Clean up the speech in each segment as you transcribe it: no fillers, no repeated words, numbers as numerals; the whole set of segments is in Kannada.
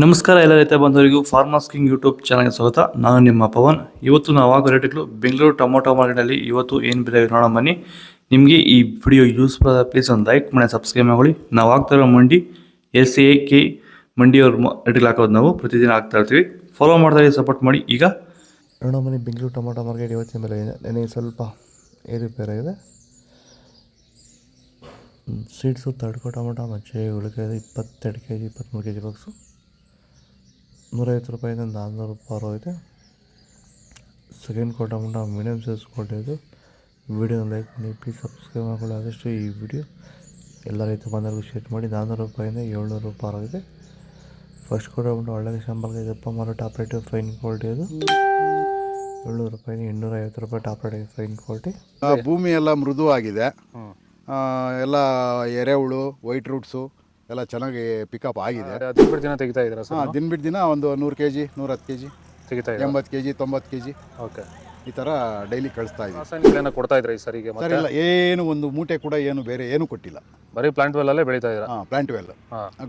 ನಮಸ್ಕಾರ ಎಲ್ಲ ರೈತ ಬಂಧುವರಿಗೂ ಫಾರ್ಮರ್ಸ್ ಕಿಂಗ್ ಯೂಟ್ಯೂಬ್ ಚಾನಲ್ಗೆ ಸ್ವಾಗತ. ನಾನು ನಿಮ್ಮ ಪವನ್. ಇವತ್ತು ನಾವು ಆಗೋ ರೇಟ್ಗಳು ಬೆಂಗಳೂರು ಟೊಮೊಟೊ ಮಾರ್ಕೆಟಲ್ಲಿ ಇವತ್ತು ಏನು ಬೆಲೆ ನೋಡೋಣ ಬನ್ನಿ. ನಿಮಗೆ ಈ ವಿಡಿಯೋ ಯೂಸ್ಫುಲ್ ಆದ ಪ್ಲೀಸ್ ಒಂದು ಲೈಕ್ ಮಾಡಿ ಸಬ್ಸ್ಕ್ರೈಬ್ ಮಾಡಿ. ನಾವು ಆಗ್ತಾ ಇರೋ ಮಂಡಿ SAK ಮಂಡಿಯವ್ರ ರೇಟ್ಗಳು ಹಾಕೋದು ನಾವು ಪ್ರತಿದಿನ ಆಗ್ತಾ ಇರ್ತೀವಿ. ಫಾಲೋ ಮಾಡ್ತಾ ಸಪೋರ್ಟ್ ಮಾಡಿ. ಈಗ ನೋಡೋ ಬನ್ನಿ, ಬೆಂಗಳೂರು ಟೊಮೊಟೊ ಮಾರ್ಕೆಟ್ ಇವತ್ತಿನ ಬೆಲೆ ನನಗೆ ಸ್ವಲ್ಪ ಏರುಪೇರಾಗಿದೆ. ಸೀಡ್ಸು ತಡ್ಕೋ ಟೊಮೊಟೊ ಮಚ್ಚೆ ಉಳಿಕೆದು 22 kg 23 kg ಬಾಕ್ಸು 150 ರೂಪಾಯಿಂದ 400 ರೂಪಾಯಿ ಹೋಗಿದೆ. ಸೆಕೆಂಡ್ ಕೋ ಟೊಮೊಟೊ ಮೀಡಿಯಮ್ ಸೈಜ್ ಕೊಟ್ಟಿದ್ದು. ವಿಡಿಯೋ ಲೈಕ್ ಮಾಡಿ, ಪ್ಲೀಸ್ ಸಬ್ಸ್ಕ್ರೈಬ್ ಮಾಡ್ಕೊಳ್ಳಿ. ಆದಷ್ಟು ಈ ವಿಡಿಯೋ ಎಲ್ಲ ರೈತ ಬಂದವರಿಗೂ ಶೇರ್ ಮಾಡಿ. 400 ರೂಪಾಯಿಂದ 700 ರೂಪಾಯಿ ಆಗಿದೆ. ಫಸ್ಟ್ ಕೋ ಟೊಮೊಟೊ ಒಳ್ಳೆಯ ಶಾಂಬಲ್ಗೆ ಇದಪ್ಪ ಮಾರೋ ಟಾಪ್ ರೇಟು ಫೈನ್ ಕ್ವಾಲಿಟಿ ಅದು 700 ರೂಪಾಯಿಂದ 850 ರೂಪಾಯಿ ಟಾಪ್ ರೇಟ್ ಫೈನ್ ಕ್ವಾಲಿಟಿ. ಭೂಮಿ ಎಲ್ಲ ಮೃದುವಾಗಿದೆ, ಎಲ್ಲ ಎರೆಹುಳು ವೈಟ್ ರೂಟ್ಸು ಎಲ್ಲ ಚೆನ್ನಾಗಿ ಪಿಕಪ್ ಆಗಿದೆ. ದಿನ ಬಿಟ್ಟು ದಿನ ತೆಗಿತಾ ಇದ್ದೀರಾ ಸರ್? ದಿನ ಬಿಟ್ಟು ದಿನ ಒಂದು 100 kg 110 kg ತೆಗಿತಾ ಇದ್ದೀರಾ? 80 kg 90 kg ಓಕೆ. ಈ ಥರ ಡೈಲಿ ಕಳಿಸ್ತಾ ಇದ್ದೀವಿ. ರಾಸಾಯನಿಕ ಕೊಡ್ತಾ ಇದ್ರಾ ಈ ಸರಿಗೆ? ಸರ್ ಇಲ್ಲ, ಏನು ಒಂದು ಮೂಟೆ ಕೂಡ ಏನು ಬೇರೆ ಏನು ಕೊಟ್ಟಿಲ್ಲ. ಬರೀ ಪ್ಲಾಂಟ್ ವೆಲ್ಲಲ್ಲೇ ಬೆಳೀತಾ ಇದ್ದೀರಾ? ಪ್ಲಾಂಟ್ ವೆಲ್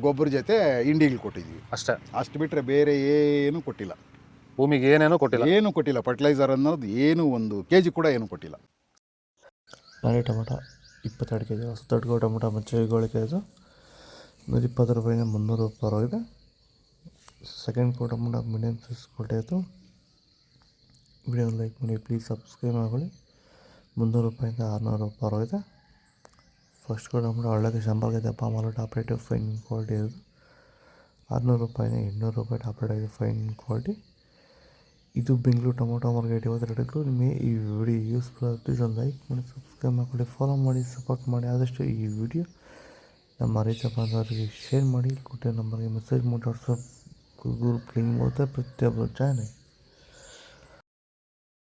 ಗೊಬ್ಬರ ಜೊತೆ ಇಂಡಿಗಳು ಕೊಟ್ಟಿದ್ದೀವಿ ಅಷ್ಟೇ. ಅಷ್ಟು ಬಿಟ್ಟರೆ ಬೇರೆ ಏನು ಕೊಟ್ಟಿಲ್ಲ. ಭೂಮಿಗೆ ಏನೇನೂ ಕೊಟ್ಟಿಲ್ಲ? ಏನು ಕೊಟ್ಟಿಲ್ಲ. ಫರ್ಟಿಲೈಸರ್ ಅನ್ನೋದು ಏನು 1 kg ಕೂಡ ಏನು ಕೊಟ್ಟಿಲ್ಲ. ನಾಳೆ ಟೊಮೊಟೊ 22 kg ಹೊಸದಡ್ಗೋ ಟೊಮೊಟೊ ಮಚ್ಚೆಗೋಳಿಕೆ ಇದು 120 ರೂಪಾಯಿಂದ 300 ರೂಪಾಯಿ ಹೋಗಿದೆ. ಸೆಕೆಂಡ್ ಕೋ ಟೊಮೊಟೊ ಮೀಡಿಯಮ್ ಸೈಜ್ ಕೊಟ್ಟಿದ್ದು. ವಿಡಿಯೋ ಲೈಕ್ ಮಾಡಿ, ಪ್ಲೀಸ್ ಸಬ್ಸ್ಕ್ರೈಬ್ ಮಾಡ್ಕೊಳ್ಳಿ. 300 ರೂಪಾಯಿಂದ 600 ರೂಪಾಯಿ ಹೋಗಿದೆ. ಫಸ್ಟ್ ಕೋ ಟೊಮೊಟೊ ಒಳ್ಳೆಯ ಶಂಬಲ್ಗೆ ದಪ್ಪ ಮಾರೋ ಟಾಪ್ ರೇಟು ಫೈನ್ ಕ್ವಾಲಿಟಿ ಇರೋದು 600 ರೂಪಾಯಿಂದ 800 ರೂಪಾಯಿ ಟಾಪ್ ರೇಟ್ ಆಗಿದೆ ಫೈನ್ ಕ್ವಾಲಿಟಿ. ಇದು ಬೆಂಗಳೂರು ಟೊಮೊಟೊ ಮಾರ್ಕೆಟ್ ಇವತ್ತು ರೇಟ್ಗಳು. ನಿಮಗೆ ಈ ವಿಡಿಯೋ ಯೂಸ್ಫುಲ್ ಆಗಿ ಪ್ಲೀಸ್ ಒಂದು ಲೈಕ್ ಮಾಡಿ, ಸಬ್ಸ್ಕ್ರೈಬ್ ಮಾಡ್ಕೊಳ್ಳಿ, ಫಾಲೋ ಮಾಡಿ, ಸಪೋರ್ಟ್ ಮಾಡಿ. ಆದಷ್ಟು ಈ ವಿಡಿಯೋ ನಮ್ಮ ರೈತ ಬಾಂಧವರಿಗೆ ಶೇರ್ ಮಾಡಿ. ಕೊಟ್ಟಿರೋ ನಂಬರ್ಗೆ ಮೆಸೇಜ್ ಮಾಡಿ ವಾಟ್ಸಪ್ ಗ್ರೂಪ್ ಲಿಂಕ್ ಮಾಡ್ತಾರೆ ಪ್ರತಿಯೊಬ್ಬರು ಜಾಯ್ನ್ ಆಗಿ.